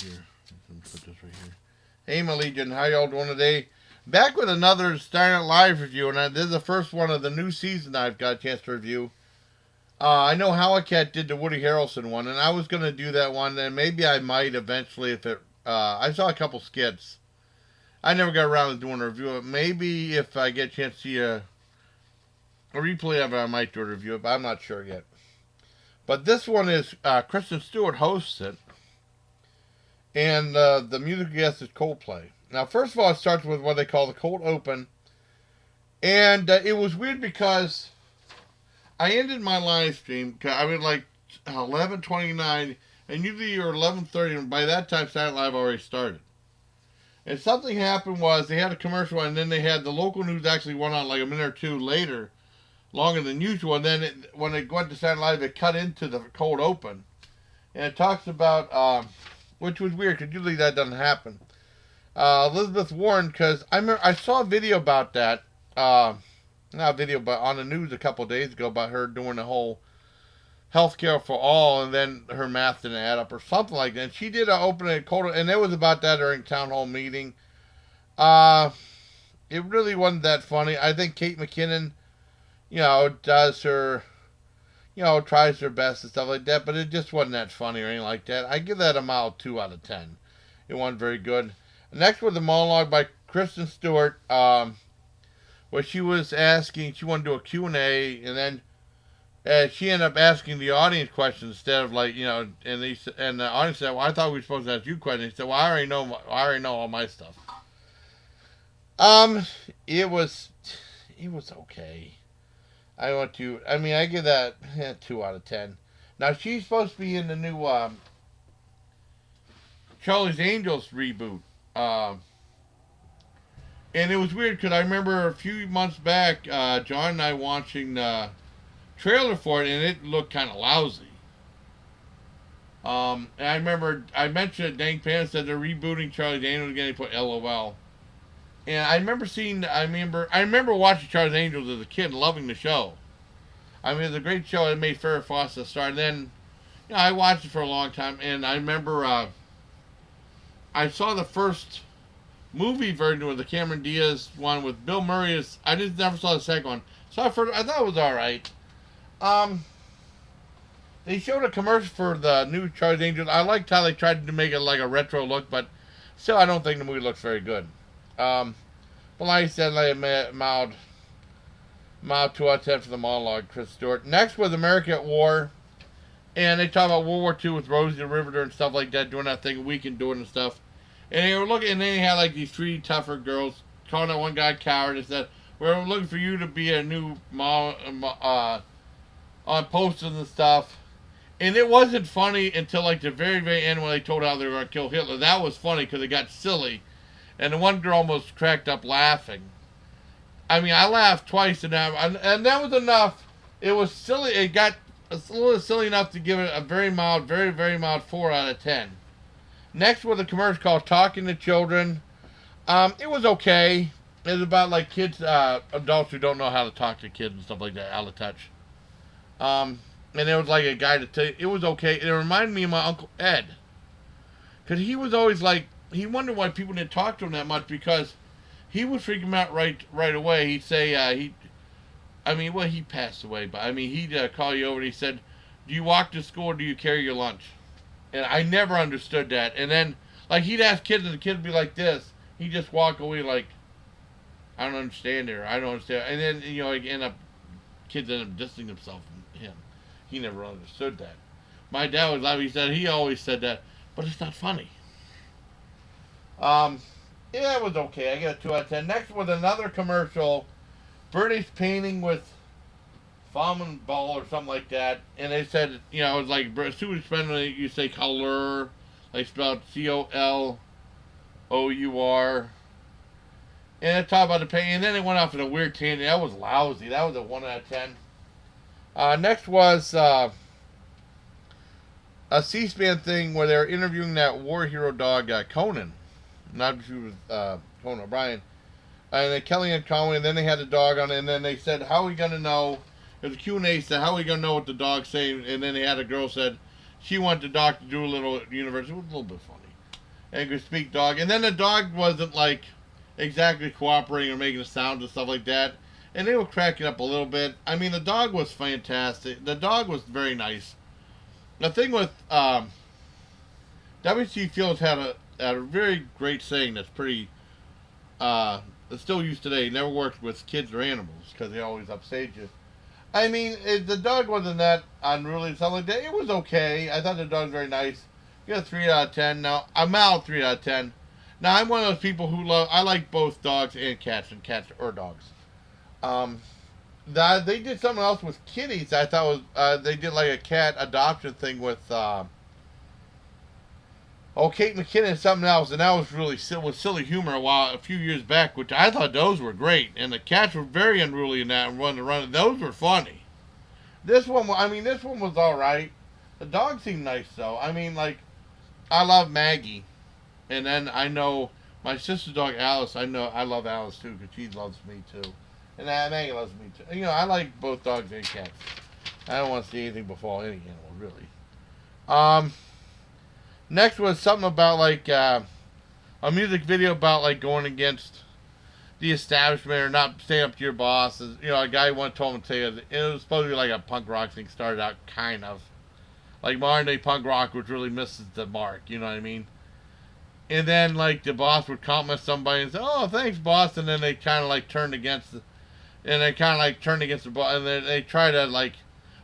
here. Put this right here. Hey, my Legion, how y'all doing today? Back with another Saturday Night Live review, and this is the first one of the new season I've got a chance to review. I know Howlcat did the Woody Harrelson one, and I was going to do that one, and maybe I might eventually if it... I saw a couple skits. I never got around to doing a review of it. Maybe if I get a chance to see a replay of it, I might do a review of it, but I'm not sure yet. But this one is Kristen Stewart hosts it, and the music guest is Coldplay. Now, first of all, it starts with what they call the cold open, and it was weird because I ended my live stream. I mean, like 11:29, and usually you're 11:30, and by that time, Saturday Night Live already started. And something happened was they had a commercial, and then they had the local news actually went on like a minute or two later, longer than usual. And then when it went to Saturday Night Live, it cut into the cold open, and it talks about, which was weird because usually that doesn't happen. Elizabeth Warren, because I saw a video about that. Not a video, but on the news a couple days ago about her doing the whole healthcare for all, and then her math didn't add up or something like that. And she did open a cold, and it was about that during town hall meeting. It really wasn't that funny. I think Kate McKinnon, does her, tries her best and stuff like that, but it just wasn't that funny or anything like that. I give that a mild 2 out of 10. It wasn't very good. Next was a monologue by Kristen Stewart, where she was asking, she wanted to do a Q&A, and then she ended up asking the audience questions instead of and the audience said, well, I thought we were supposed to ask you questions. He said, well, I already know all my stuff. It was okay. I give that 2 out of 10. Now, she's supposed to be in the new Charlie's Angels reboot. And it was weird because I remember a few months back, John and I watching the trailer for it, and it looked kind of lousy. And I remember I mentioned it, Dang Pan said they're rebooting Charlie's Angels again, they put LOL. And I remember watching Charlie's Angels as a kid and loving the show. I mean, it was a great show. It made Farrah Fawcett start. And then, I watched it for a long time, and I remember I saw the first movie version with the Cameron Diaz one with Bill Murray. I just never saw the second one. So I thought it was alright. They showed a commercial for the new Charlie's Angels. I liked how they tried to make it like a retro look, but still I don't think the movie looks very good. But like I said, mild 2 out of 10 for the monologue, Chris Stewart. Next was America at War. And they talk about World War II with Rosie the Riveter and stuff like that, doing that thing we can do it and stuff. And they were looking, and they had like these 3 tougher girls calling that one guy coward and said, we're looking for you to be a new mom on posters and stuff. And it wasn't funny until like the very, very end when they told how they were going to kill Hitler. That was funny because it got silly. And the one girl almost cracked up laughing. I mean, I laughed twice, and that was enough. It was silly. It got a little silly enough to give it a very mild, very, very mild 4 out of 10. Next was a commercial called Talking to Children. It was okay. It was about like kids, adults who don't know how to talk to kids and stuff like that, out of touch. And it was like a guy to tell you, it was okay. It reminded me of my Uncle Ed. Because he was always like, he wondered why people didn't talk to him that much, because he would freak him out right away. He'd say, he passed away, but he'd call you over and he said, do you walk to school or do you carry your lunch? And I never understood that. And then, like, he'd ask kids and the kids would be like this. He'd just walk away like, I don't understand it, or I don't understand. And then, kids end up distancing themselves from him. He never understood that. My dad was laughing. He always said that, but it's not funny. It was okay. I get a 2 out of 10. Next was another commercial, British painting with Fallen Ball or something like that. And they said, it was like, super expensive, you say color, like spelled COLOUR. And they talked about the painting, and then it went off in a weird tangent. That was lousy. That was a 1 out of 10. Next was a C-SPAN thing where they were interviewing that war hero dog, Conan. Not if he was Conan O'Brien. And then Kellyanne Conway, and then they had the dog on it, and then they said, how are we going to know? It was a Q&A, said, how are we going to know what the dog's saying? And then they had a girl said she wanted the dog to do a little universe. It was a little bit funny. and could speak dog. And then the dog wasn't like exactly cooperating or making a sound and stuff like that. And they were cracking up a little bit. I mean, the dog was fantastic. The dog was very nice. The thing with W.C. Fields had a very great saying that's pretty it's still used today. He never worked with kids or animals because they always upstage you. I mean, the dog wasn't that unruly and stuff like that. It was okay. I thought the dog was very nice. Got a 3 out of 10. Now, I'm out 3 out of 10. Now, I'm one of those people who I like both dogs and cats or dogs. They did something else with kitties. I thought was they did like a cat adoption thing with Kate McKinnon and something else, and that was really silly humor a few years back, which I thought those were great. And the cats were very unruly in that and running. Those were funny. This one was all right. The dog seemed nice though. I mean, like, I love Maggie, and then I know my sister's dog Alice. I love Alice too because she loves me too, and Maggie loves me too. You know, I like both dogs and cats. I don't want to see anything befall any animal really. Next was something about like a music video about like going against the establishment or not staying up to your boss. You know, a guy once told him to say it was supposed to be like a punk rock thing. Started out kind of like modern day punk rock, which really misses the mark. You know what I mean? And then like the boss would compliment somebody and say, "Oh, thanks, boss," and then they kind of like turned against the boss, and then they try to like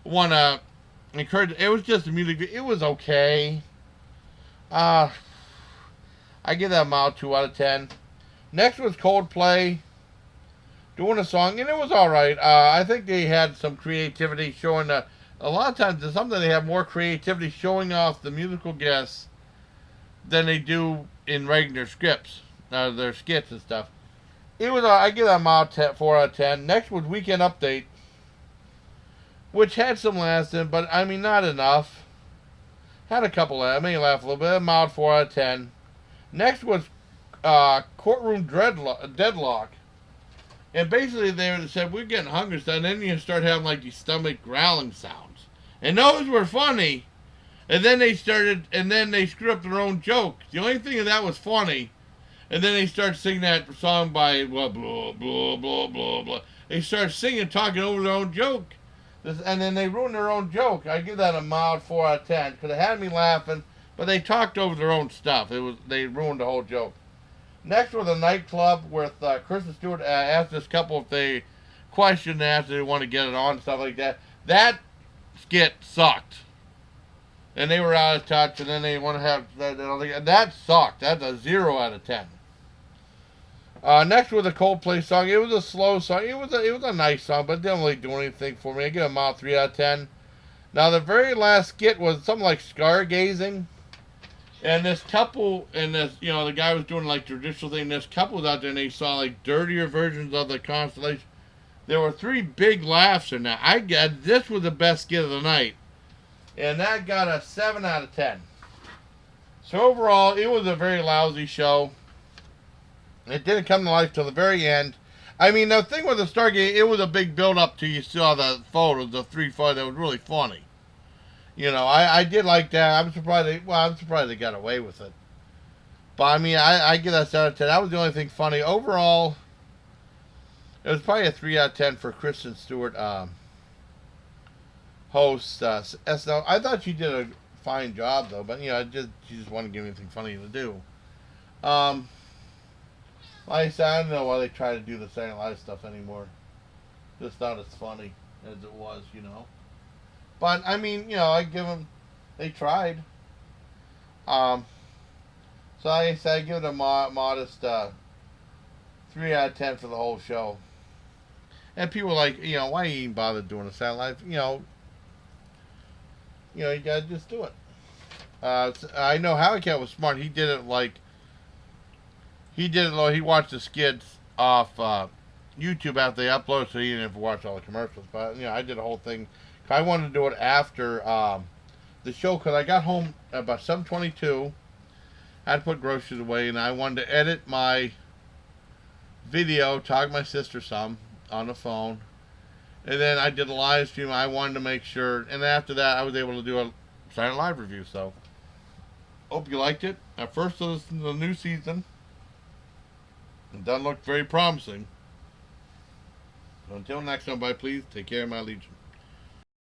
want to encourage. It was just a music video. It was okay. I give that a mild 2 out of 10. Next was Coldplay doing a song, and it was alright. I think they had some creativity showing a lot of times there's something they have more creativity showing off the musical guests than they do in regular scripts, their skits and stuff. It was I give that a mild 4 out of 10. Next was Weekend Update, which had some laughs in, but I mean not enough. Had a couple of, I made me laugh a little bit. A mild 4 out of 10. Next was Courtroom Deadlock. And basically they said, we're getting hungry. And then you start having like these stomach growling sounds. And those were funny. And then they screwed up their own joke. The only thing of that was funny. And then they start singing that song by blah, blah, blah, blah, blah, blah. They start singing, talking over their own joke. And then they ruined their own joke. I give that a mild 4 out of 10 because it had me laughing, but they talked over their own stuff. They ruined the whole joke. Next was a nightclub with Kristen Stewart asked this couple if they questioned if they want to get it on and stuff like that. That skit sucked, and they were out of touch. And then they want to have that sucked. That's a 0 out of 10. Next was a Coldplay song. It was a slow song. It was a nice song, but it didn't really do anything for me. I give it a mild 3 out of 10. Now the very last skit was something like stargazing, and this couple and the guy was doing like traditional thing. This couple was out there and they saw like dirtier versions of the constellation. There were 3 big laughs in that. This was the best skit of the night, and that got a 7 out of 10. So overall, it was a very lousy show. It didn't come to life till the very end. I mean, the thing with the Stargate, it was a big build-up to you saw the photos, the 3 photos. That was really funny. You know, I did like that. I'm surprised they got away with it. But I mean, I give that 7 out of 10. That was the only thing funny. Overall, it was probably a 3 out of 10 for Kristen Stewart hosts SNL. I thought she did a fine job though, but she just wanted to give me anything funny to do. Like I said, I don't know why they try to do the Saturday Night Live stuff anymore. Just not as funny as it was, But, I mean, I give them... They tried. So, like I said, I give it a modest 3 out of 10 for the whole show. And people are like, why you even bother doing a Saturday Night Live? You gotta just do it. I know Howie Cat was smart. He did it he watched the skits off YouTube after they uploaded, so he didn't have to watch all the commercials. But, I did the whole thing. I wanted to do it after the show, because I got home about 7:22. I had to put groceries away, and I wanted to edit my video, talk to my sister some on the phone. And then I did a live stream. I wanted to make sure. And after that, I was able to do a Saturday Night Live review. So, hope you liked it. At first of the new season, it doesn't look very promising. Until next time, bye, please take care of my legion.